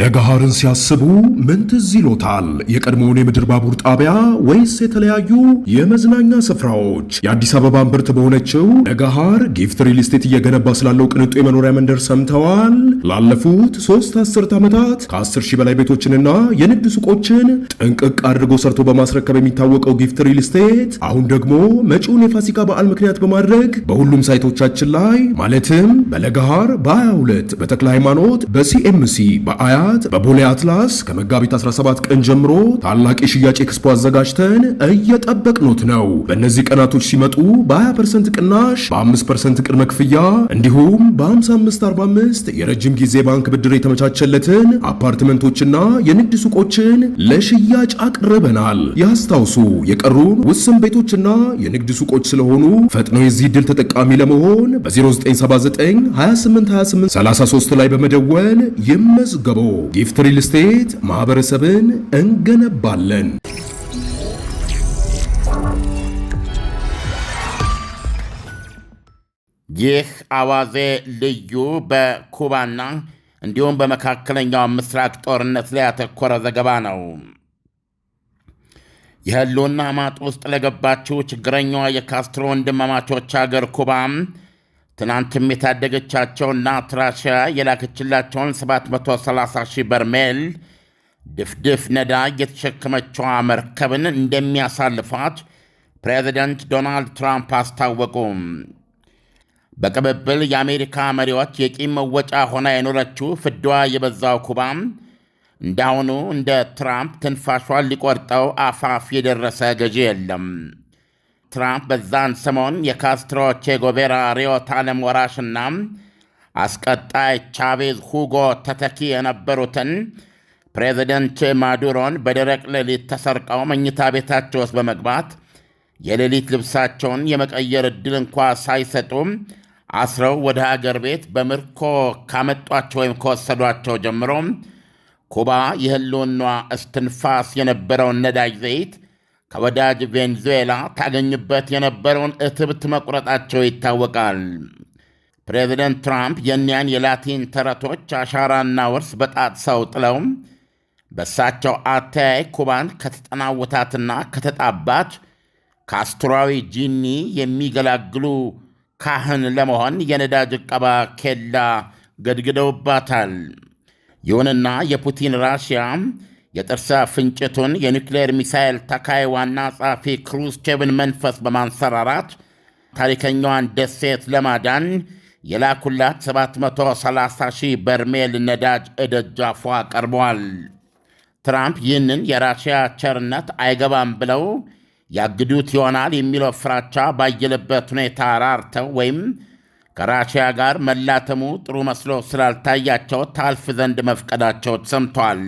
ለገሃርን ሲያስቡ ምን ትዝ ይሎታል? የቀድሞውን የምድር ባቡር ጣቢያ ወይስ የተለያዩ የመዝናኛ ስፍራዎች? የአዲስ አበባ እምብርት በሆነችው ለገሃር ጊፍት ሪል ስቴት እየገነባ ስላለው ቅንጡ የመኖሪያ መንደር ሰምተዋል? ላለፉት 3 አስርት ዓመታት ከ10 ሺህ በላይ ቤቶችንና የንግድ ሱቆችን ጥንቅቅ አድርጎ ሰርቶ በማስረከብ የሚታወቀው ጊፍት ሪል ስቴት አሁን ደግሞ መጪውን የፋሲካ በዓል ምክንያት በማድረግ በሁሉም ሳይቶቻችን ላይ ማለትም በለገሃር በ22 በተክለ ሃይማኖት በሲኤምሲ በአያ በቦሌ አትላስ ከመጋቢት 17 ቀን ጀምሮ ታላቅ የሽያጭ ኤክስፖ አዘጋጅተን እየጠበቅኖት ነው። በእነዚህ ቀናቶች ሲመጡ በ20% ቅናሽ፣ በ5% ቅድመ ክፍያ እንዲሁም በ55/45 የረጅም ጊዜ ባንክ ብድር የተመቻቸለትን አፓርትመንቶችና የንግድ ሱቆችን ለሽያጭ አቅርበናል። ያስታውሱ፣ የቀሩን ውስን ቤቶችና የንግድ ሱቆች ስለሆኑ ፈጥነው የዚህ ዕድል ተጠቃሚ ለመሆን በ0979 2828 33 ላይ በመደወል ይመዝገቡ። ጊፍት ሪል ስቴት ማህበረሰብን እንገነባለን። ይህ አዋዜ ልዩ በኩባና እንዲሁም በመካከለኛው ምስራቅ ጦርነት ላይ ያተኮረ ዘገባ ነው። የህልውና ማጥ ውስጥ ለገባችው ችግረኛዋ የካስትሮ ወንድማማቾች አገር ኩባም ትናንትም የታደገቻቸውና ራሽያ የላከችላቸውን 730 ሺህ በርሜል ድፍድፍ ነዳጅ የተሸከመችዋ መርከብን እንደሚያሳልፏት ፕሬዚደንት ዶናልድ ትራምፕ አስታወቁም። በቅብብል የአሜሪካ መሪዎች የቂም መወጫ ሆና የኖረችው ፍዳዋ የበዛው ኩባም እንዳሁኑ እንደ ትራምፕ ትንፋሿን ሊቆርጠው አፋፍ የደረሰ ገዢ የለም። ትራምፕ በዛን ሰሞን የካስትሮ ቼጎቬራ ርዕዮተ ዓለም ወራሽና አስቀጣይ ቻቬዝ ሁጎ ተተኪ የነበሩትን ፕሬዚደንት ማዱሮን በደረቅ ሌሊት ተሰርቀው መኝታ ቤታቸው ውስጥ በመግባት የሌሊት ልብሳቸውን የመቀየር ዕድል እንኳ ሳይሰጡ አስረው ወደ ሀገር ቤት በምርኮ ካመጧቸው ወይም ከወሰዷቸው ጀምሮ ኩባ የህልውኗ እስትንፋስ የነበረውን ነዳጅ ዘይት ከወዳጅ ቬንዙዌላ ታገኝበት የነበረውን እትብት መቁረጣቸው ይታወቃል። ፕሬዚደንት ትራምፕ የኒያን የላቲን ተረቶች አሻራና ውርስ በጣጥሰው ጥለው በእሳቸው አተያይ ኩባን ከተጠናወታትና ከተጣባች ካስትሮዊ ጂኒ የሚገላግሉ ካህን ለመሆን የነዳጅ ዕቀባ ኬላ ገድግደውባታል። ይሁንና የፑቲን ራሽያ የጥርሰ ፍንጭቱን የኒውክሌር ሚሳይል ተካይ ዋና ጸሐፊ ክሩስቼቭን መንፈስ በማንሰራራት ታሪከኛዋን ደሴት ለማዳን የላኩላት 730 ሺህ በርሜል ነዳጅ እደጃፏ ቀርበዋል። ትራምፕ ይህንን የራሽያ ቸርነት አይገባም ብለው ያግዱት ይሆናል የሚለው ፍራቻ ባየለበት ሁኔታ ራርተው ወይም ከራሽያ ጋር መላተሙ ጥሩ መስሎ ስላልታያቸው ታልፍ ዘንድ መፍቀዳቸው ተሰምቷል።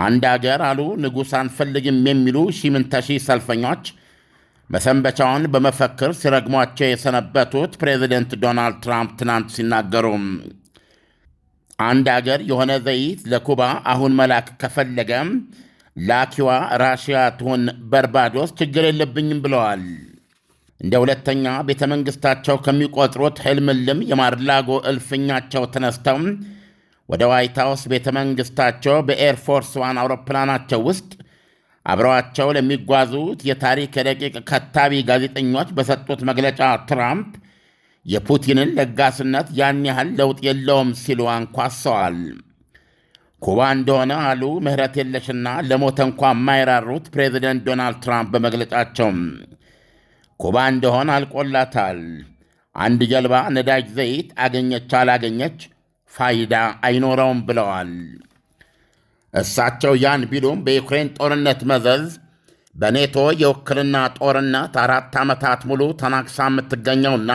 አንድ አገር አሉ ንጉሥ አንፈልግም የሚሉ ሺህ ሰልፈኞች መሰንበቻውን በመፈክር ሲረግሟቸው የሰነበቱት ፕሬዚደንት ዶናልድ ትራምፕ ትናንት ሲናገሩ አንድ አገር የሆነ ዘይት ለኩባ አሁን መላክ ከፈለገ ላኪዋ ራሽያ ትሆን በርባዶስ ችግር የለብኝም ብለዋል። እንደ ሁለተኛ ቤተ መንግሥታቸው ከሚቆጥሩት ሕልምልም የማርላጎ እልፍኛቸው ተነስተው ወደ ዋይት ሃውስ ቤተ መንግሥታቸው በኤርፎርስ ዋን አውሮፕላናቸው ውስጥ አብረዋቸው ለሚጓዙት የታሪክ ረቂቅ ከታቢ ጋዜጠኞች በሰጡት መግለጫ ትራምፕ የፑቲንን ለጋስነት ያን ያህል ለውጥ የለውም ሲሉ አንኳሰዋል። ኩባ እንደሆነ አሉ ምሕረት የለሽና ለሞተ እንኳ የማይራሩት ፕሬዚደንት ዶናልድ ትራምፕ በመግለጫቸው ኩባ እንደሆነ አልቆላታል። አንድ ጀልባ ነዳጅ ዘይት አገኘች አላገኘች ፋይዳ አይኖረውም ብለዋል። እሳቸው ያን ቢሉም በዩክሬን ጦርነት መዘዝ በኔቶ የውክልና ጦርነት 4 ዓመታት ሙሉ ተናክሳ የምትገኘውና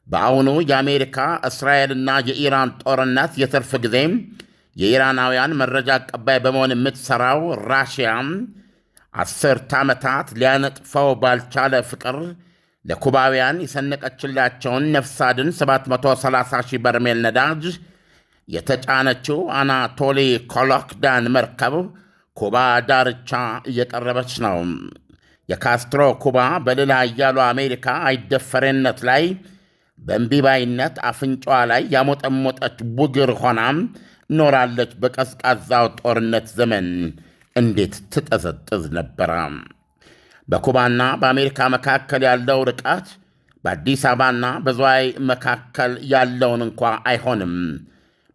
በአሁኑ የአሜሪካ እስራኤልና የኢራን ጦርነት የትርፍ ጊዜ የኢራናውያን መረጃ አቀባይ በመሆን የምትሠራው ራሽያ 10 ዓመታት ሊያነጥፈው ባልቻለ ፍቅር ለኩባውያን የሰነቀችላቸውን ነፍስ አድን 730 ሺህ በርሜል ነዳጅ የተጫነችው አናቶሊ ኮሎክዳን መርከብ ኩባ ዳርቻ እየቀረበች ነው። የካስትሮ ኩባ በሌላ ኃያሉ አሜሪካ አይደፈሬነት ላይ በእምቢባይነት አፍንጫዋ ላይ ያሞጠሞጠች ቡግር ሆናም ኖራለች። በቀዝቃዛው ጦርነት ዘመን እንዴት ትጠዘጥዝ ነበረ። በኩባና በአሜሪካ መካከል ያለው ርቀት በአዲስ አበባና በዝዋይ መካከል ያለውን እንኳ አይሆንም፣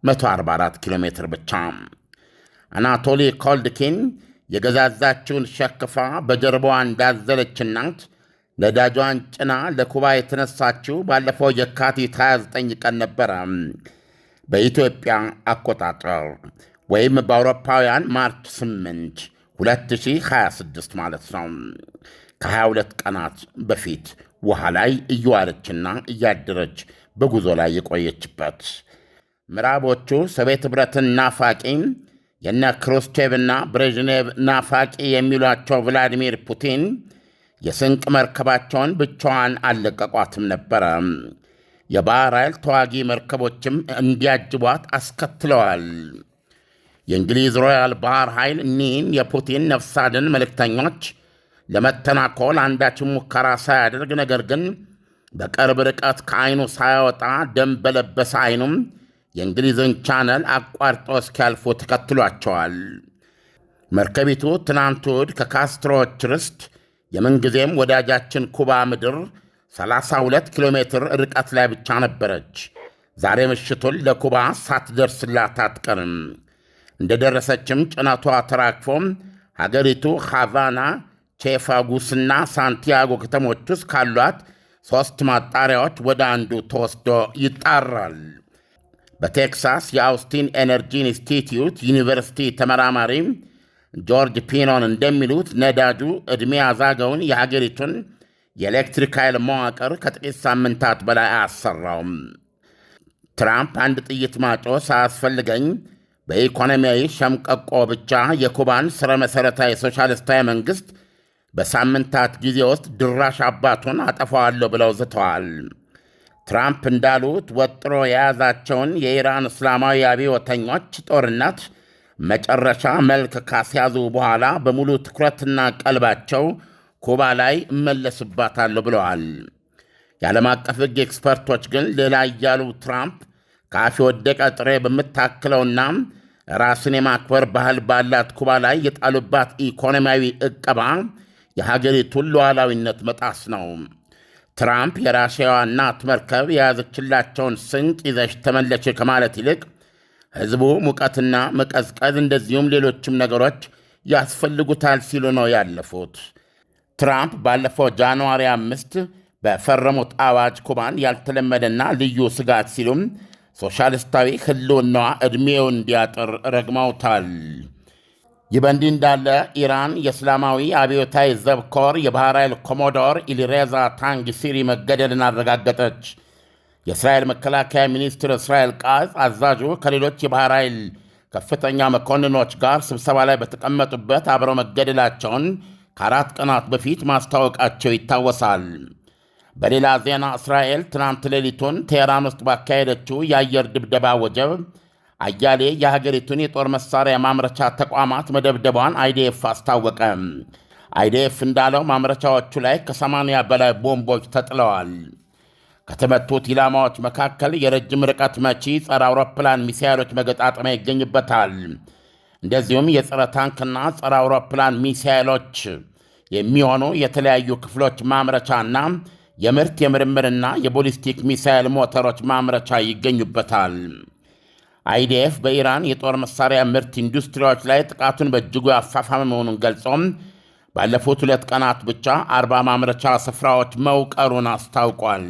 144 ኪሎ ሜትር ብቻ። አናቶሊ ኮልድኪን የገዛዛችውን ሸክፋ በጀርባዋ እንዳዘለች እናት ነዳጇን ጭና ለኩባ የተነሳችው ባለፈው የካቲት 29 ቀን ነበረ በኢትዮጵያ አቆጣጠር፣ ወይም በአውሮፓውያን ማርች 8 2026 ማለት ነው። ከ22 ቀናት በፊት ውሃ ላይ እየዋለችና እያደረች በጉዞ ላይ የቆየችበት። ምዕራቦቹ ሶቪየት ኅብረትን ናፋቂ፣ የነ ክሩስቼቭና ብሬዥኔቭ ናፋቂ የሚሏቸው ቭላዲሚር ፑቲን የስንቅ መርከባቸውን ብቻዋን አልለቀቋትም ነበረ። የባሕር ኃይል ተዋጊ መርከቦችም እንዲያጅቧት አስከትለዋል። የእንግሊዝ ሮያል ባሕር ኃይል እኒህን የፑቲን ነፍስ አድን መልእክተኞች ለመተናኮል አንዳችን ሙከራ ሳያደርግ፣ ነገር ግን በቅርብ ርቀት ከዐይኑ ሳያወጣ ደም በለበሰ ዐይኑም የእንግሊዝን ቻነል አቋርጦ እስኪያልፉ ተከትሏቸዋል። መርከቢቱ ትናንት እሑድ ከካስትሮዎች ርስት የምንጊዜም ወዳጃችን ኩባ ምድር 32 ኪሎ ሜትር ርቀት ላይ ብቻ ነበረች። ዛሬ ምሽቱን ለኩባ ሳትደርስላት አትቀርም። እንደ ደረሰችም ጭነቷ ተራግፎም ሀገሪቱ ሃቫና፣ ቼፋጉስና ሳንቲያጎ ከተሞች ውስጥ ካሏት 3 ማጣሪያዎች ወደ አንዱ ተወስዶ ይጣራል። በቴክሳስ የአውስቲን ኤነርጂ ኢንስቲትዩት ዩኒቨርሲቲ ተመራማሪ ጆርጅ ፒኖን እንደሚሉት ነዳጁ ዕድሜ ያዛገውን የሀገሪቱን የኤሌክትሪክ ኃይል መዋቅር ከጥቂት ሳምንታት በላይ አያሰራውም። ትራምፕ አንድ ጥይት ማጮ ሳያስፈልገኝ በኢኮኖሚያዊ ሸምቀቆ ብቻ የኩባን ሥረ መሠረታዊ ሶሻሊስታዊ መንግሥት በሳምንታት ጊዜ ውስጥ ድራሽ አባቱን አጠፋዋለሁ ብለው ዝተዋል። ትራምፕ እንዳሉት ወጥሮ የያዛቸውን የኢራን እስላማዊ አብዮተኞች ጦርነት መጨረሻ መልክ ካስያዙ በኋላ በሙሉ ትኩረትና ቀልባቸው ኩባ ላይ እመለስባታለሁ ብለዋል። የዓለም አቀፍ ሕግ ኤክስፐርቶች ግን ሌላ እያሉ ትራምፕ ከአፍ የወደቀ ጥሬ በምታክለውና ራስን የማክበር ባህል ባላት ኩባ ላይ የጣሉባት ኢኮኖሚያዊ ዕቀባ የሀገሪቱን ሉዓላዊነት መጣስ ነው። ትራምፕ የራሽያዋ እናት መርከብ የያዘችላቸውን ስንቅ ይዘሽ ተመለሽ ከማለት ይልቅ ሕዝቡ ሙቀትና መቀዝቀዝ እንደዚሁም ሌሎችም ነገሮች ያስፈልጉታል ሲሉ ነው ያለፉት። ትራምፕ ባለፈው ጃንዋሪ 5 በፈረሙት አዋጅ ኩባን ያልተለመደና ልዩ ስጋት ሲሉም ሶሻሊስታዊ ሕልውናዋ ዕድሜው እንዲያጥር ረግመውታል። ይህ በእንዲህ እንዳለ ኢራን የእስላማዊ አብዮታዊ ዘብ ኮር የባሕር ኃይል ኮሞዶር ኢሊሬዛ ታንግሲሪ መገደልን አረጋገጠች። የእስራኤል መከላከያ ሚኒስትር እስራኤል ቃዝ አዛዡ ከሌሎች የባሕር ኃይል ከፍተኛ መኮንኖች ጋር ስብሰባ ላይ በተቀመጡበት አብረው መገደላቸውን ከ4 ቀናት በፊት ማስታወቃቸው ይታወሳል። በሌላ ዜና እስራኤል ትናንት ሌሊቱን ቴህራን ውስጥ ባካሄደችው የአየር ድብደባ ወጀብ አያሌ የሀገሪቱን የጦር መሣሪያ ማምረቻ ተቋማት መደብደቧን አይዲኤፍ አስታወቀ። አይዲኤፍ እንዳለው ማምረቻዎቹ ላይ ከ80 በላይ ቦምቦች ተጥለዋል። ከተመቱት ኢላማዎች መካከል የረጅም ርቀት መቺ ጸረ አውሮፕላን ሚሳይሎች መገጣጠሚያ ይገኝበታል። እንደዚሁም የጸረ ታንክና ጸረ አውሮፕላን ሚሳይሎች የሚሆኑ የተለያዩ ክፍሎች ማምረቻና የምርት የምርምርና የቦሊስቲክ ሚሳይል ሞተሮች ማምረቻ ይገኙበታል። አይዲኤፍ በኢራን የጦር መሣሪያ ምርት ኢንዱስትሪዎች ላይ ጥቃቱን በእጅጉ ያፋፋመ መሆኑን ገልጾም ባለፉት 2 ቀናት ብቻ 40 ማምረቻ ስፍራዎች መውቀሩን አስታውቋል።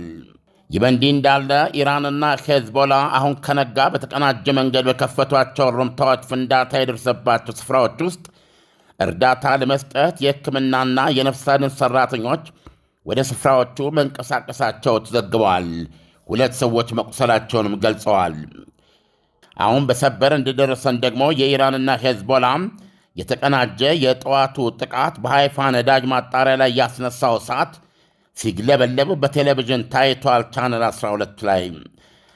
ይህ በእንዲህ እንዳለ ኢራንና ሄዝቦላ አሁን ከነጋ በተቀናጀ መንገድ በከፈቷቸው ሩምታዎች ፍንዳታ የደረሰባቸው ስፍራዎች ውስጥ እርዳታ ለመስጠት የሕክምናና የነፍስ አድን ሠራተኞች ወደ ስፍራዎቹ መንቀሳቀሳቸው ተዘግበዋል። 2 ሰዎች መቁሰላቸውንም ገልጸዋል። አሁን በሰበር እንደደረሰን ደግሞ የኢራንና ሄዝቦላ የተቀናጀ የጠዋቱ ጥቃት በሃይፋ ነዳጅ ማጣሪያ ላይ ያስነሳው እሳት ሲግለበለብ በቴሌቪዥን ታይቷል። ቻነል 12 ላይ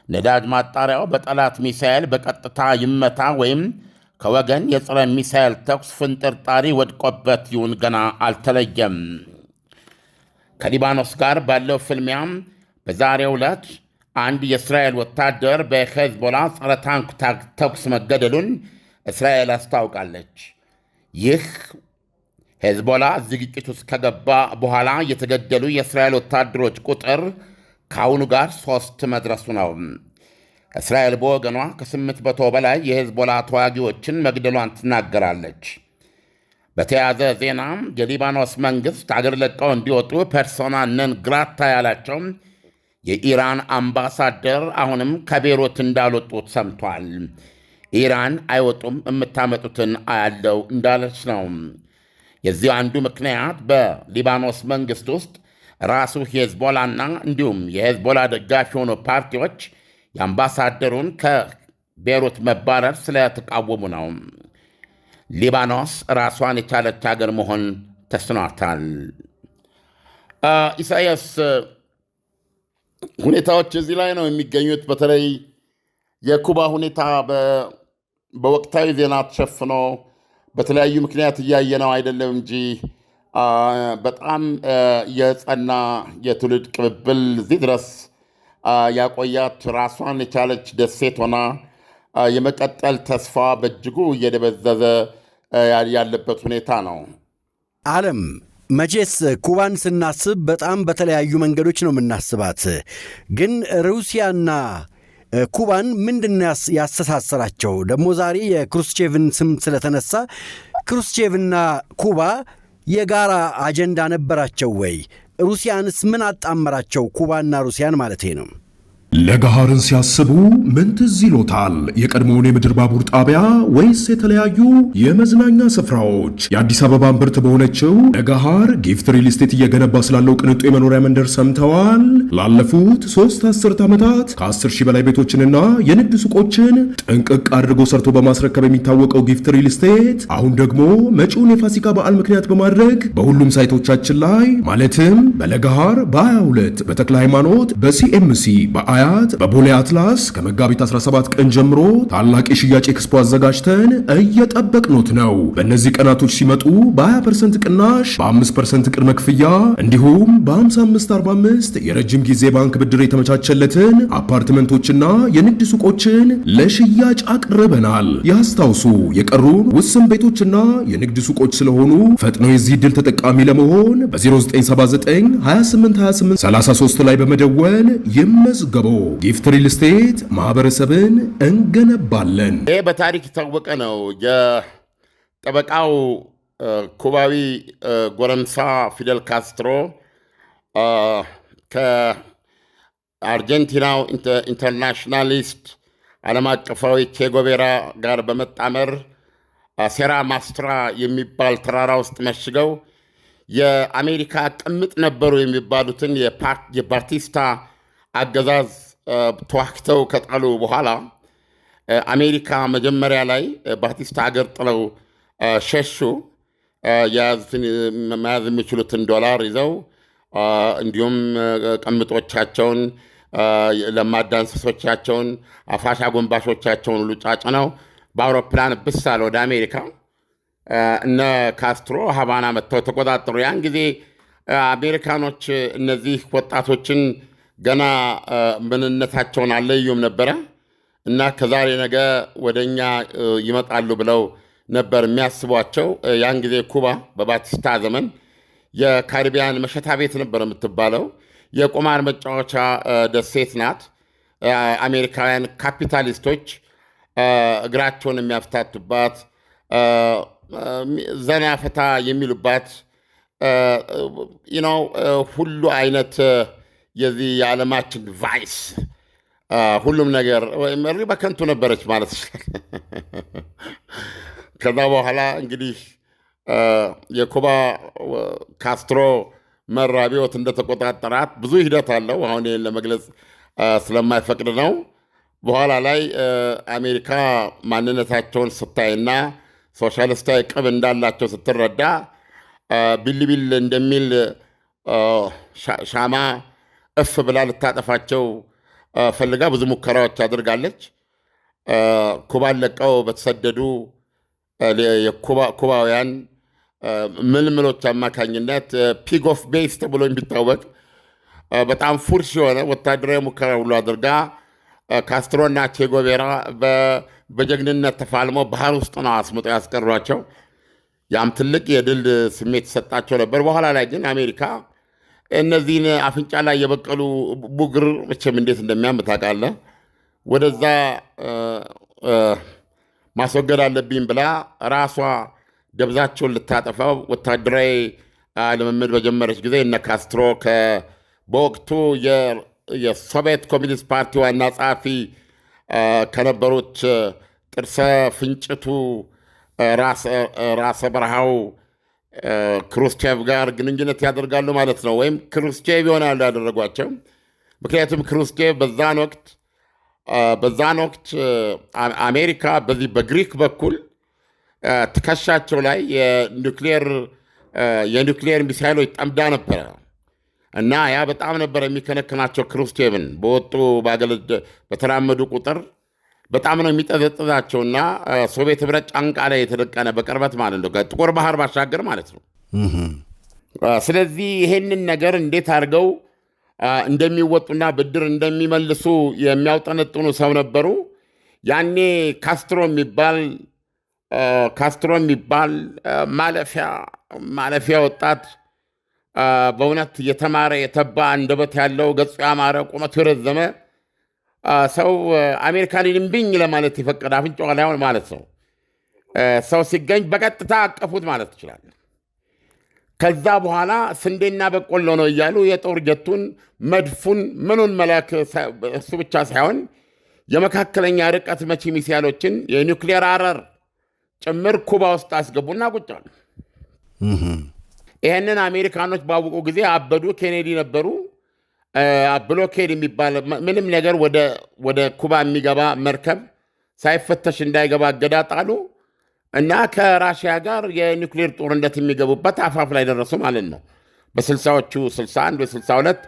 ነዳጅ ማጣሪያው በጠላት ሚሳኤል በቀጥታ ይመታ ወይም ከወገን የጸረ ሚሳኤል ተኩስ ፍንጥርጣሪ ወድቆበት ይሁን ገና አልተለየም። ከሊባኖስ ጋር ባለው ፍልሚያም በዛሬው ዕለት አንድ የእስራኤል ወታደር በሄዝቦላ ጸረ ታንክ ተኩስ መገደሉን እስራኤል አስታውቃለች። ይህ ሄዝቦላ እዚህ ግጭት ውስጥ ከገባ በኋላ የተገደሉ የእስራኤል ወታደሮች ቁጥር ከአሁኑ ጋር 3 መድረሱ ነው። እስራኤል በወገኗ ከ800 በላይ የሄዝቦላ ተዋጊዎችን መግደሏን ትናገራለች። በተያያዘ ዜና የሊባኖስ መንግሥት አገር ለቀው እንዲወጡ ፐርሶና ነን ግራታ ያላቸው የኢራን አምባሳደር አሁንም ከቤይሩት እንዳልወጡት ሰምቷል። ኢራን አይወጡም የምታመጡትን አያለው እንዳለች ነው። የዚህ አንዱ ምክንያት በሊባኖስ መንግሥት ውስጥ ራሱ ሄዝቦላና እንዲሁም የሄዝቦላ ደጋፊ የሆኑ ፓርቲዎች የአምባሳደሩን ከቤይሩት መባረር ስለተቃወሙ ነው። ሊባኖስ ራሷን የቻለች ሀገር መሆን ተስኗታል። ኢሳያስ፣ ሁኔታዎች እዚህ ላይ ነው የሚገኙት። በተለይ የኩባ ሁኔታ በወቅታዊ ዜና ተሸፍኖ በተለያዩ ምክንያት እያየነው አይደለም እንጂ በጣም የጸና የትውልድ ቅብብል እዚህ ድረስ ያቆያት ራሷን የቻለች ደሴት ሆና የመቀጠል ተስፋ በእጅጉ እየደበዘዘ ያለበት ሁኔታ ነው። ዓለም መቼስ ኩባን ስናስብ በጣም በተለያዩ መንገዶች ነው የምናስባት። ግን ሩሲያና ኩባን ምንድን ያስተሳሰራቸው? ደግሞ ዛሬ የክሩስቼቭን ስም ስለተነሳ ክሩስቼቭና ኩባ የጋራ አጀንዳ ነበራቸው ወይ? ሩሲያንስ ምን አጣመራቸው? ኩባና ሩሲያን ማለቴ ነው። ለገሃርን ሲያስቡ ምን ትዝ ይሎታል? የቀድሞውን የምድር ባቡር ጣቢያ ወይስ የተለያዩ የመዝናኛ ስፍራዎች? የአዲስ አበባ እምብርት በሆነችው ለገሃር ጊፍት ሪል ስቴት እየገነባ ስላለው ቅንጡ የመኖሪያ መንደር ሰምተዋል? ላለፉት 3 አስርት ዓመታት ከ10 ሺህ በላይ ቤቶችንና የንግድ ሱቆችን ጥንቅቅ አድርጎ ሰርቶ በማስረከብ የሚታወቀው ጊፍት ሪል ስቴት አሁን ደግሞ መጪውን የፋሲካ በዓል ምክንያት በማድረግ በሁሉም ሳይቶቻችን ላይ ማለትም በለገሃር በ22 በተክለ ሃይማኖት በሲኤምሲ በአያት በቦሌ አትላስ ከመጋቢት 17 ቀን ጀምሮ ታላቅ የሽያጭ ኤክስፖ አዘጋጅተን እየጠበቅኖት ነው። በእነዚህ ቀናቶች ሲመጡ በ20% ቅናሽ፣ በ5% ቅድመ ክፍያ እንዲሁም በ55/45 የረጅም ጊዜ ባንክ ብድር የተመቻቸለትን አፓርትመንቶችና የንግድ ሱቆችን ለሽያጭ አቅርበናል። ያስታውሱ፣ የቀሩን ውስን ቤቶችና የንግድ ሱቆች ስለሆኑ ፈጥነው የዚህ ዕድል ተጠቃሚ ለመሆን በ0979 2828 33 ላይ በመደወል ይመዝገቡ። ጊፍት ሪል ስቴት ማህበረሰብን እንገነባለን። ይህ በታሪክ የታወቀ ነው። የጠበቃው ኩባዊ ጎረምሳ ፊደል ካስትሮ ከአርጀንቲናው ኢንተርናሽናሊስት ዓለም አቀፋዊ ቼጎቬራ ጋር በመጣመር ሴራ ማስትራ የሚባል ተራራ ውስጥ መሽገው የአሜሪካ ቅምጥ ነበሩ የሚባሉትን የባቲስታ አገዛዝ ተዋክተው ከጣሉ በኋላ አሜሪካ መጀመሪያ ላይ ባቲስታ አገር ጥለው ሸሹ። መያዝ የሚችሉትን ዶላር ይዘው እንዲሁም ቅምጦቻቸውን፣ ለማዳ እንስሶቻቸውን፣ አፋሻ ጎንባሾቻቸውን ሁሉ ጫጭነው በአውሮፕላን ብሳል ወደ አሜሪካ። እነ ካስትሮ ሀቫና መጥተው ተቆጣጠሩ። ያን ጊዜ አሜሪካኖች እነዚህ ወጣቶችን ገና ምንነታቸውን አለዩም ነበረ እና ከዛሬ ነገ ወደ እኛ ይመጣሉ ብለው ነበር የሚያስቧቸው። ያን ጊዜ ኩባ በባቲስታ ዘመን የካሪቢያን መሸታ ቤት ነበር የምትባለው። የቁማር መጫወቻ ደሴት ናት። አሜሪካውያን ካፒታሊስቶች እግራቸውን የሚያፍታቱባት፣ ዘና ፈታ የሚሉባት ሁሉ አይነት የዚህ የዓለማችን ቫይስ ሁሉም ነገር መሪ በከንቱ ነበረች ማለት ይችላል። ከዛ በኋላ እንግዲህ የኩባ ካስትሮ መራ አብዮት እንደተቆጣጠራት ብዙ ሂደት አለው። አሁን ይህን ለመግለጽ ስለማይፈቅድ ነው። በኋላ ላይ አሜሪካ ማንነታቸውን ስታይና ሶሻሊስታዊ ቅብ እንዳላቸው ስትረዳ ቢልቢል እንደሚል ሻማ እፍ ብላ ልታጠፋቸው ፈልጋ ብዙ ሙከራዎች አድርጋለች። ኩባን ለቀው በተሰደዱ ኩባውያን ምልምሎች አማካኝነት ፒግ ኦፍ ቤስ ተብሎ የሚታወቅ በጣም ፉርሽ የሆነ ወታደራዊ ሙከራ ሁሉ አድርጋ ካስትሮና ቼጎቬራ በጀግንነት ተፋልመው ባህር ውስጥ ነው አስምጠው ያስቀሯቸው። ያም ትልቅ የድል ስሜት ሰጣቸው ነበር። በኋላ ላይ ግን አሜሪካ እነዚህን አፍንጫ ላይ የበቀሉ ቡግር መቼም እንዴት እንደሚያም ታውቃለህ፣ ወደዛ ማስወገድ አለብኝ ብላ ራሷ ደብዛቸውን ልታጠፋው ወታደራዊ ልምምድ በጀመረች ጊዜ እነ ካስትሮ በወቅቱ የሶቪየት ኮሚኒስት ፓርቲ ዋና ጸሐፊ ከነበሩት ጥርሰ ፍንጭቱ ራሰ በረሃው ክሩስቼቭ ጋር ግንኙነት ያደርጋሉ ማለት ነው። ወይም ክሩስቼቭ ይሆናሉ ያደረጓቸው። ምክንያቱም ክሩስቼቭ በዛን ወቅት አሜሪካ በዚህ በግሪክ በኩል ትከሻቸው ላይ የኒውክሌር ሚሳይሎች ጠምዳ ነበረ እና ያ በጣም ነበር የሚከነክናቸው። ክሩስቼቭን በተራመዱ ቁጥር በጣም ነው የሚጠዘጥዛቸውና ሶቪየት ህብረት ጫንቃ ላይ የተደቀነ በቅርበት ማለት ነው፣ ከጥቁር ባህር ባሻገር ማለት ነው። ስለዚህ ይሄንን ነገር እንዴት አድርገው እንደሚወጡና ብድር እንደሚመልሱ የሚያውጠነጥኑ ሰው ነበሩ። ያኔ ካስትሮ የሚባል ማለፊያ ወጣት በእውነት የተማረ የተባ አንደበት ያለው ገጹ ያማረ ቁመቱ የረዘመ ሰው አሜሪካንን እምቢኝ ለማለት የፈቀደ አፍንጫዋ ላይ ማለት ነው ሰው ሲገኝ በቀጥታ አቀፉት ማለት ይችላል። ከዛ በኋላ ስንዴና በቆሎ ነው እያሉ የጦር ጀቱን መድፉን ምኑን መላክ እሱ ብቻ ሳይሆን የመካከለኛ ርቀት መቺ ሚሳይሎችን የኒውክሌር አረር ጭምር ኩባ ውስጥ አስገቡና ቁጭ አሉ። ይህንን አሜሪካኖች ባወቁ ጊዜ አበዱ። ኬኔዲ ነበሩ። ብሎኬድ የሚባል ምንም ነገር ወደ ኩባ የሚገባ መርከብ ሳይፈተሽ እንዳይገባ እገዳ ጣሉ እና ከራሽያ ጋር የኒውክሌር ጦርነት የሚገቡበት አፋፍ ላይ ደረሱ ማለት ነው። በ60ዎቹ 61 ወይ 62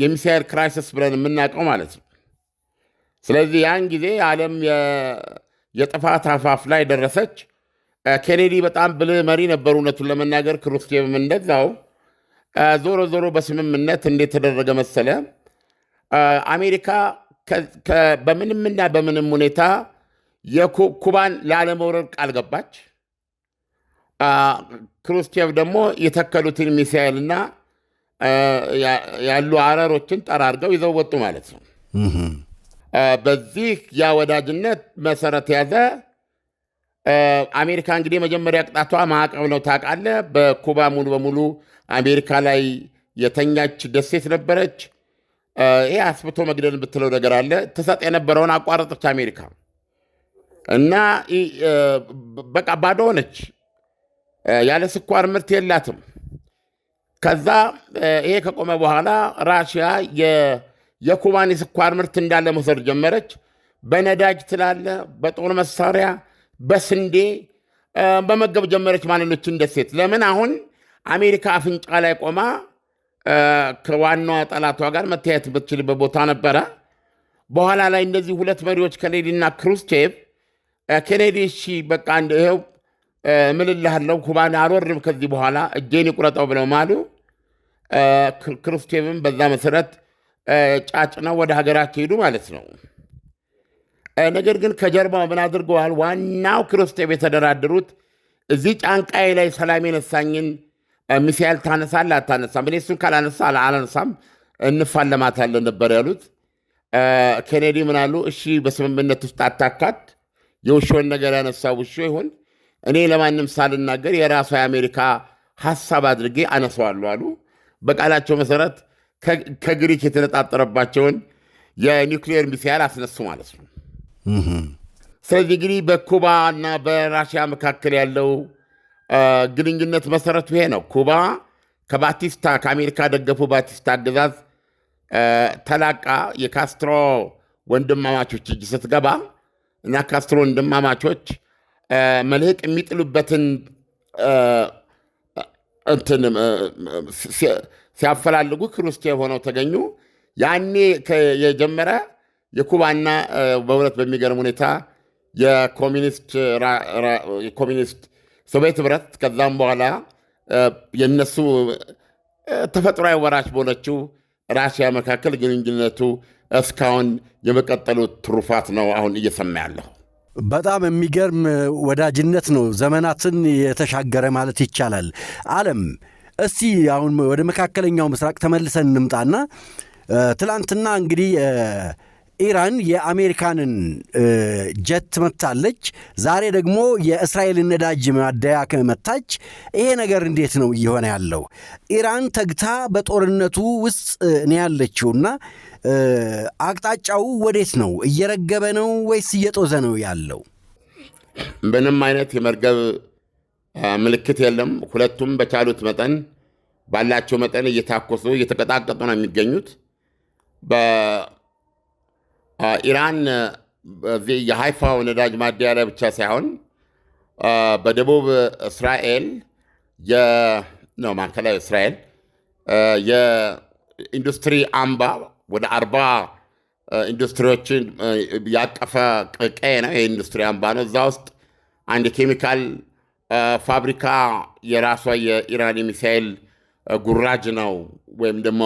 የሚሳይል ክራይሲስ ብለን የምናውቀው ማለት ነው። ስለዚህ ያን ጊዜ ዓለም የጥፋት አፋፍ ላይ ደረሰች። ኬኔዲ በጣም ብልህ መሪ ነበሩ እውነቱን ለመናገር። ክሩስቼቭም እንደዛው። ዞሮ ዞሮ በስምምነት እንዴት ተደረገ መሰለ፣ አሜሪካ በምንምና በምንም ሁኔታ ኩባን ላለመውረድ ቃል ገባች። ክሩስቼቭ ደግሞ የተከሉትን ሚሳኤልና ያሉ አረሮችን ጠራርገው ይዘው ወጡ ማለት ነው። በዚህ ያ ወዳጅነት መሰረት ያዘ። አሜሪካ እንግዲህ መጀመሪያ ቅጣቷ ማዕቀብ ነው ታውቃለህ። በኩባ ሙሉ በሙሉ አሜሪካ ላይ የተኛች ደሴት ነበረች። ይህ አስብቶ መግደል ብትለው ነገር አለ። ትሰጥ የነበረውን አቋረጠች አሜሪካ እና በቃ ባዶ ሆነች። ያለ ስኳር ምርት የላትም። ከዛ ይሄ ከቆመ በኋላ ራሽያ የኩባን የስኳር ምርት እንዳለ መውሰድ ጀመረች። በነዳጅ ትላለ፣ በጦር መሳሪያ፣ በስንዴ በመገብ ጀመረች ማንኖችን ደሴት። ለምን አሁን አሜሪካ አፍንጫ ላይ ቆማ ከዋናዋ ጠላቷ ጋር መተያየት የምትችልበት ቦታ ነበረ። በኋላ ላይ እነዚህ ሁለት መሪዎች ኬኔዲና ክሩስቼቭ ኬኔዲ እሺ በቃ ይኸው ምልልሃለሁ ኩባን አልወርም ከዚህ በኋላ እጄን ይቁረጠው ብለው ማሉ። ክሩስቼቭም በዛ መሰረት ጫጭነው ወደ ሀገራቸው ሄዱ ማለት ነው። ነገር ግን ከጀርባው ምን አድርገዋል? ዋናው ክሩስቼቭ የተደራደሩት እዚህ ጫንቃዬ ላይ ሰላም የነሳኝን ሚሳኤል ታነሳለህ አታነሳም? እኔ እሱን ካላነሳ አላነሳም፣ እንፋለማታለን ነበር ያሉት። ኬኔዲ ምን አሉ? እሺ በስምምነት ውስጥ አታካት፣ የውሾን ነገር ያነሳ ውሾ ይሆን፣ እኔ ለማንም ሳልናገር የራሷ የአሜሪካ ሐሳብ አድርጌ አነሳዋለሁ አሉ። በቃላቸው መሰረት ከግሪክ የተነጣጠረባቸውን የኒውክሌር ሚሳኤል አስነሱ ማለት ነው። ስለዚህ እንግዲህ በኩባ እና በራሽያ መካከል ያለው ግንኙነት መሰረቱ ይሄ ነው። ኩባ ከአሜሪካ ደገፉ ባቲስታ አገዛዝ ተላቃ የካስትሮ ወንድማማቾች እጅ ስትገባ እና ካስትሮ ወንድማማቾች መልህቅ የሚጥሉበትን ሲያፈላልጉ ክሩስቼቭ ሆነው ተገኙ። ያኔ የጀመረ የኩባና በእውነት በሚገርም ሁኔታ የኮሚኒስት ሶቪየት ህብረት ከዛም በኋላ የነሱ ተፈጥሯዊ ወራሽ በሆነችው ራሽያ መካከል ግንኙነቱ እስካሁን የመቀጠሉ ትሩፋት ነው አሁን እየሰማ ያለው። በጣም የሚገርም ወዳጅነት ነው፣ ዘመናትን የተሻገረ ማለት ይቻላል። ዓለም እስቲ አሁን ወደ መካከለኛው ምስራቅ ተመልሰን እንምጣና ትላንትና እንግዲህ ኢራን የአሜሪካንን ጀት መታለች፣ ዛሬ ደግሞ የእስራኤልን ነዳጅ ማደያ መታች። ይሄ ነገር እንዴት ነው እየሆነ ያለው? ኢራን ተግታ በጦርነቱ ውስጥ ነው ያለችውና አቅጣጫው ወዴት ነው? እየረገበ ነው ወይስ እየጦዘ ነው ያለው? ምንም አይነት የመርገብ ምልክት የለም። ሁለቱም በቻሉት መጠን ባላቸው መጠን እየታኮሱ እየተቀጣቀጡ ነው የሚገኙት። በኢራን የሃይፋው ነዳጅ ማደያ ላይ ብቻ ሳይሆን በደቡብ እስራኤል ማዕከላዊ እስራኤል የኢንዱስትሪ አምባ ወደ 40 ኢንዱስትሪዎችን ያቀፈ ቀይ ነው። የኢንዱስትሪ አምባ ነው። እዛ ውስጥ አንድ የኬሚካል ፋብሪካ የራሷ የኢራን የሚሳኤል ጉራጅ ነው ወይም ደግሞ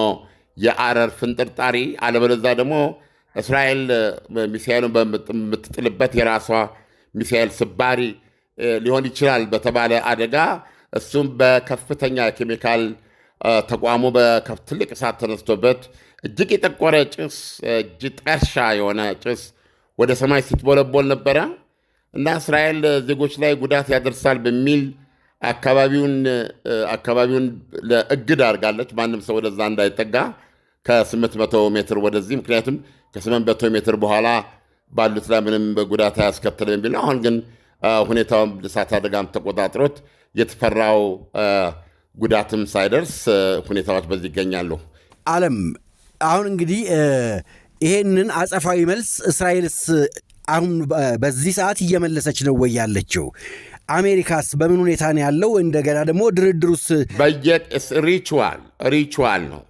የአረር ፍንጥርጣሪ፣ አለበለዛ ደግሞ እስራኤል ሚሳኤሉን በምትጥልበት የራሷ ሚሳኤል ስባሪ ሊሆን ይችላል በተባለ አደጋ እሱም በከፍተኛ ኬሚካል ተቋሙ ትልቅ እሳት ተነስቶበት እጅግ የጠቆረ ጭስ፣ እጅግ ጠርሻ የሆነ ጭስ ወደ ሰማይ ሲትቦለቦል ነበረ እና እስራኤል ዜጎች ላይ ጉዳት ያደርሳል በሚል አካባቢውን ለእግድ አድርጋለች። ማንም ሰው ወደዛ እንዳይጠጋ ከ800 ሜትር ወደዚህ፣ ምክንያቱም ከ800 ሜትር በኋላ ባሉት ላይ ምንም ጉዳት አያስከትልም የሚል ነው። አሁን ግን ሁኔታውን እሳት አደጋም ተቆጣጥሮት የተፈራው ጉዳትም ሳይደርስ ሁኔታዎች በዚህ ይገኛሉ። ዓለም አሁን እንግዲህ ይሄንን አጸፋዊ መልስ እስራኤልስ አሁን በዚህ ሰዓት እየመለሰች ነው ወይ ያለችው? አሜሪካስ በምን ሁኔታ ነው ያለው? እንደገና ደግሞ ድርድሩስ ሪቹዋል ነው።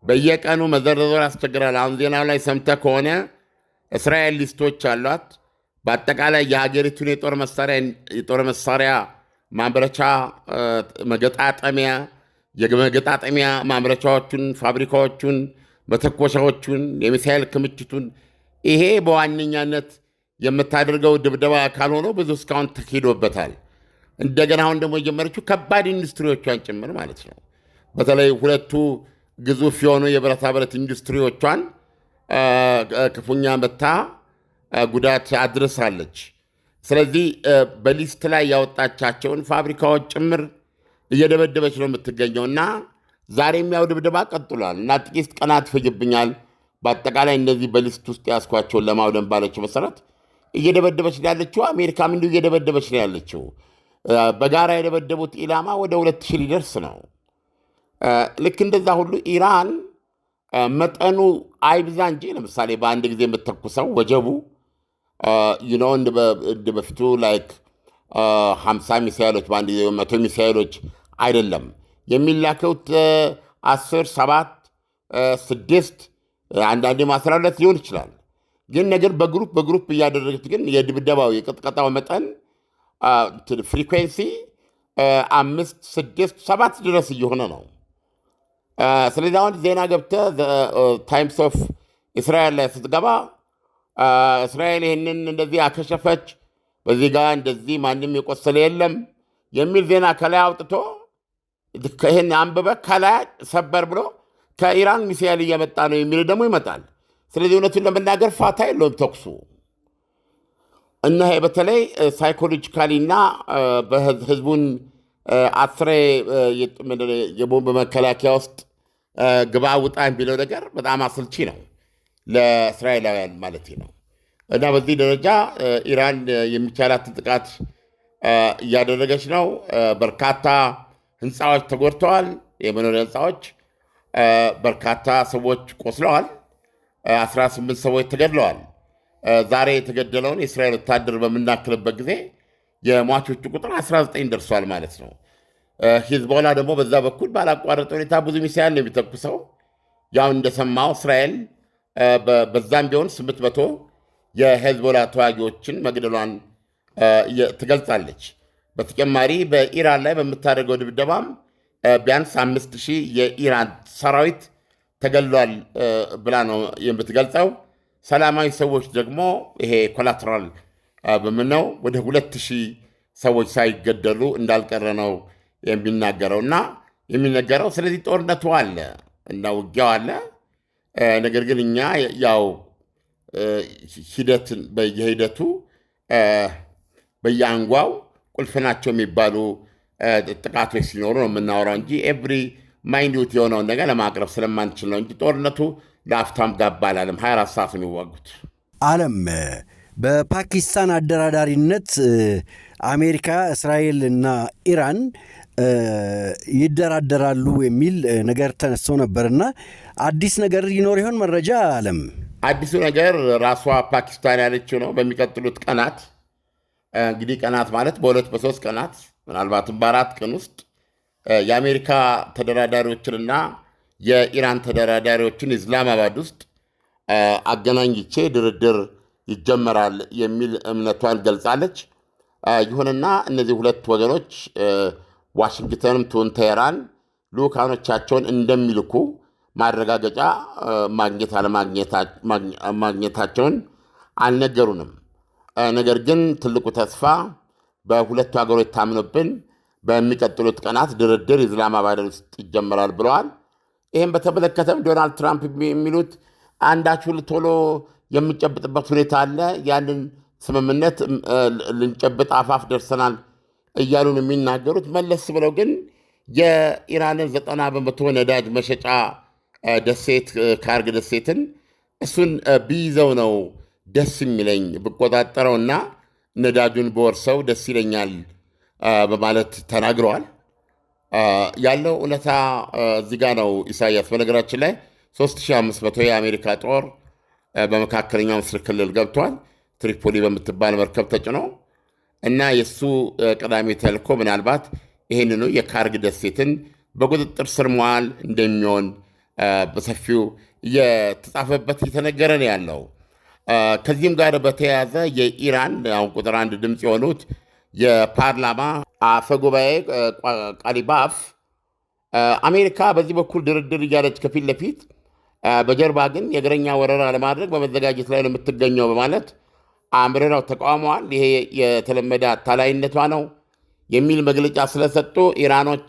በየቀኑ መዘርዘር ያስቸግራል። አሁን ዜናው ላይ ሰምተህ ከሆነ እስራኤል ሊስቶች አሏት። በአጠቃላይ የሀገሪቱን የጦር መሳሪያ ማምረቻ የመገጣጠሚያ ማምረቻዎቹን፣ ፋብሪካዎቹን፣ መተኮሻዎቹን፣ የሚሳኤል ክምችቱን ይሄ በዋነኛነት የምታደርገው ድብደባ ካልሆነው ብዙ እስካሁን ተካሂዶበታል። እንደገና አሁን ደግሞ የጀመረችው ከባድ ኢንዱስትሪዎቿን ጭምር ማለት ነው። በተለይ ሁለቱ ግዙፍ የሆኑ የብረታ ብረት ኢንዱስትሪዎቿን ክፉኛ መታ ጉዳት አድርሳለች። ስለዚህ በሊስት ላይ ያወጣቻቸውን ፋብሪካዎች ጭምር እየደበደበች ነው የምትገኘው እና ዛሬም ያው ድብደባ ቀጥሏል እና ጥቂት ቀናት ይፈጅብኛል በአጠቃላይ እነዚህ በሊስት ውስጥ ያስኳቸውን ለማውደም ባለችው መሰረት እየደበደበች ነው ያለችው። አሜሪካም እንዲሁ እየደበደበች ነው ያለችው። በጋራ የደበደቡት ኢላማ ወደ 2000 ሊደርስ ነው። ልክ እንደዛ ሁሉ ኢራን መጠኑ አይብዛ እንጂ ለምሳሌ በአንድ ጊዜ የምትተኩሰው ወጀቡ እንደ በፊቱ ላይክ 50 ሚሳይሎች በአንድ ጊዜ 100 ሚሳይሎች አይደለም የሚላከውት 10፣ 7፣ 6 አንዳንዴም 12 ሊሆን ይችላል። ግን ነገር በግሩፕ እያደረገች ግን የድብደባው የቅጥቀጣው መጠን ፍሪኩዌንሲ 5፣ 6፣ 7 ድረስ እየሆነ ነው። ስለዚህ አሁን ዜና ገብተህ ታይምስ ኦፍ እስራኤል ላይ ስትገባ እስራኤል ይህንን እንደዚህ አከሸፈች፣ በዚህ ጋር እንደዚህ ማንም የቆሰለ የለም የሚል ዜና ከላይ አውጥቶ ይህን አንብበህ ከላይ ሰበር ብሎ ከኢራን ሚሳኤል እየመጣ ነው የሚል ደግሞ ይመጣል። ስለዚህ እውነቱን ለመናገር ፋታ የለውም ተኩሱ እና በተለይ ሳይኮሎጂካሊ እና በህዝቡን አስሬ የቦምብ መከላከያ ውስጥ ግባ ውጣ የሚለው ነገር በጣም አሰልቺ ነው ለእስራኤላውያን ማለት ነው። እና በዚህ ደረጃ ኢራን የሚቻላትን ጥቃት እያደረገች ነው። በርካታ ህንፃዎች ተጎድተዋል፣ የመኖሪያ ህንፃዎች። በርካታ ሰዎች ቆስለዋል፣ 18 ሰዎች ተገድለዋል። ዛሬ የተገደለውን የእስራኤል ወታደር በምናክልበት ጊዜ የሟቾቹ ቁጥር 19 ደርሷል ማለት ነው። ሂዝቦላ ደግሞ በዛ በኩል ባላቋረጠ ሁኔታ ብዙ ሚሳይል ነው የሚተኩሰው። ያው እንደሰማው እስራኤል በዛም ቢሆን 800 የሂዝቦላ ተዋጊዎችን መግደሏን ትገልጻለች። በተጨማሪ በኢራን ላይ በምታደርገው ድብደባም ቢያንስ 5000 የኢራን ሰራዊት ተገሏል ብላ ነው የምትገልጸው። ሰላማዊ ሰዎች ደግሞ ይሄ ኮላትራል በምነው ወደ 2000 ሰዎች ሳይገደሉ እንዳልቀረ ነው የሚነገረው። ስለዚህ ጦርነቱ አለ እና ውጊያው አለ። ነገር ግን እኛ ያው በየሂደቱ በየአንጓው ቁልፍ ናቸው የሚባሉ ጥቃቶች ሲኖሩ ነው የምናወራው እንጂ ኤቭሪ ማይኒዩት የሆነውን ነገር ለማቅረብ ስለማንችል ነው እንጂ ጦርነቱ ለአፍታም ጋባ አላለም። 24 ሰዓት የሚዋጉት ዓለም በፓኪስታን አደራዳሪነት አሜሪካ፣ እስራኤል እና ኢራን ይደራደራሉ የሚል ነገር ተነስቶ ነበርና አዲስ ነገር ይኖር ይሆን? መረጃ ዓለም አዲሱ ነገር ራሷ ፓኪስታን ያለችው ነው። በሚቀጥሉት ቀናት እንግዲህ ቀናት ማለት በ2-3 ቀናት ምናልባትም በ4 ቀን ውስጥ የአሜሪካ ተደራዳሪዎችንና የኢራን ተደራዳሪዎችን ኢስላማባድ ውስጥ አገናኝቼ ድርድር ይጀመራል የሚል እምነቷን ገልጻለች። ይሁንና እነዚህ ሁለት ወገኖች ዋሽንግተንም ትሁን ቴሄራን ልኡካኖቻቸውን እንደሚልኩ ማረጋገጫ ማግኘታቸውን አልነገሩንም። ነገር ግን ትልቁ ተስፋ በሁለቱ ሀገሮች ታምኖብን በሚቀጥሉት ቀናት ድርድር ኢስላማባድ ውስጥ ይጀመራል ብለዋል። ይህም በተመለከተም ዶናልድ ትራምፕ የሚሉት አንዳችሁ ቶሎ የምንጨብጥበት ሁኔታ አለ፣ ያንን ስምምነት ልንጨብጥ አፋፍ ደርሰናል እያሉን የሚናገሩት። መለስ ብለው ግን የኢራንን 90% ነዳጅ መሸጫ ደሴት ካርግ ደሴትን እሱን ቢይዘው ነው ደስ የሚለኝ፣ ብቆጣጠረውና ነዳጁን በወርሰው ደስ ይለኛል በማለት ተናግረዋል። ያለው እውነታ እዚህ ጋ ነው ኢሳያስ። በነገራችን ላይ 3500 የአሜሪካ ጦር በመካከለኛው ምስራቅ ክልል ገብቷል። ትሪፖሊ በምትባል መርከብ ተጭኖ እና የእሱ ቀዳሚ ተልእኮ ምናልባት ይህንኑ የካርግ ደሴትን በቁጥጥር ስር መዋል እንደሚሆን በሰፊው እየተጻፈበት እየተነገረ ነው ያለው። ከዚህም ጋር በተያያዘ የኢራን አሁን ቁጥር 1 ድምፅ የሆኑት የፓርላማ አፈጉባኤ ቃሊባፍ አሜሪካ በዚህ በኩል ድርድር እያለች ከፊት ለፊት በጀርባ ግን የእግረኛ ወረራ ለማድረግ በመዘጋጀት ላይ ነው የምትገኘው በማለት አምርረው ተቃውመዋል። ይሄ የተለመደ አታላይነቷ ነው የሚል መግለጫ ስለሰጡ ኢራኖች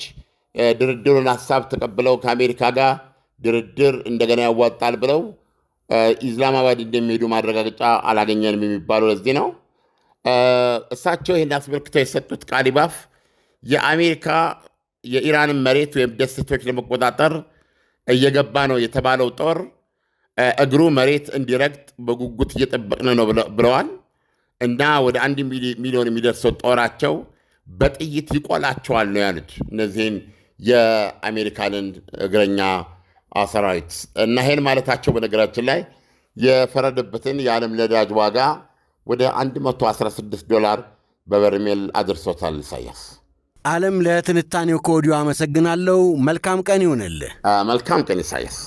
ድርድሩን ሀሳብ ተቀብለው ከአሜሪካ ጋር ድርድር እንደገና ያዋጣል ብለው ኢስላማባድ እንደሚሄዱ ማረጋገጫ አላገኘንም የሚባለው ለዚህ ነው። እሳቸው ይህን አስመልክተው የሰጡት ቃሊባፍ የአሜሪካ የኢራንን መሬት ወይም ደሴቶች ለመቆጣጠር እየገባ ነው የተባለው ጦር እግሩ መሬት እንዲረግጥ በጉጉት እየጠበቅን ነው ብለዋል እና ወደ 1 ሚሊዮን የሚደርሰው ጦራቸው በጥይት ይቆላቸዋል ነው ያሉት እነዚህን የአሜሪካንን እግረኛ ሰራዊት። እና ይህን ማለታቸው በነገራችን ላይ የፈረደበትን የዓለም ነዳጅ ዋጋ ወደ $116 በበርሜል አድርሶታል። ኢሳያስ ዓለም፣ ለትንታኔው ከወዲሁ አመሰግናለሁ። መልካም ቀን ይሁንልህ። መልካም ቀን ኢሳያስ።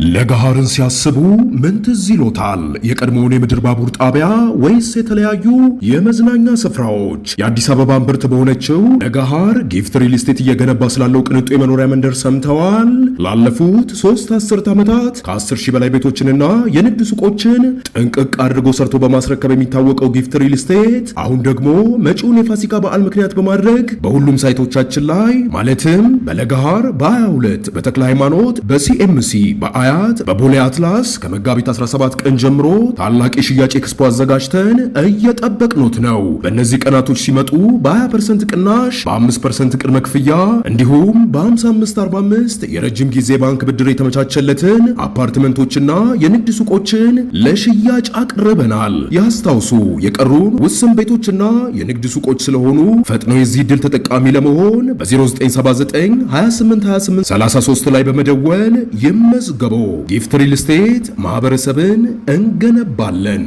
ለገሃርን ሲያስቡ ምን ትዝ ይሎታል? የቀድሞውን የምድር ባቡር ጣቢያ ወይስ የተለያዩ የመዝናኛ ስፍራዎች? የአዲስ አበባ እምብርት በሆነችው ለገሃር ጊፍት ሪል ስቴት እየገነባ ስላለው ቅንጡ የመኖሪያ መንደር ሰምተዋል? ላለፉት 3 አስርት ዓመታት ከ10 ሺህ በላይ ቤቶችንና የንግድ ሱቆችን ጥንቅቅ አድርጎ ሰርቶ በማስረከብ የሚታወቀው ጊፍት ሪል ስቴት አሁን ደግሞ መጪውን የፋሲካ በዓል ምክንያት በማድረግ በሁሉም ሳይቶቻችን ላይ ማለትም በለገሃር በ22 በተክለ ሃይማኖት በሲኤምሲ በአያት በቦሌ አትላስ ከመጋቢት 17 ቀን ጀምሮ ታላቅ የሽያጭ ኤክስፖ አዘጋጅተን እየጠበቅኖት ነው። በእነዚህ ቀናቶች ሲመጡ በ20% ቅናሽ፣ በ5% ቅድመ ክፍያ እንዲሁም በ55/45 የረጅም ጊዜ ባንክ ብድር የተመቻቸለትን አፓርትመንቶችና የንግድ ሱቆችን ለሽያጭ አቅርበናል። ያስታውሱ፣ የቀሩን ውስን ቤቶችና የንግድ ሱቆች ስለሆኑ ፈጥነው የዚህ ዕድል ተጠቃሚ ለመሆን በ0979 2828 33 ላይ በመደወል ይመዝገቡ። ጊፍት ሪል ስቴት ማህበረሰብን እንገነባለን።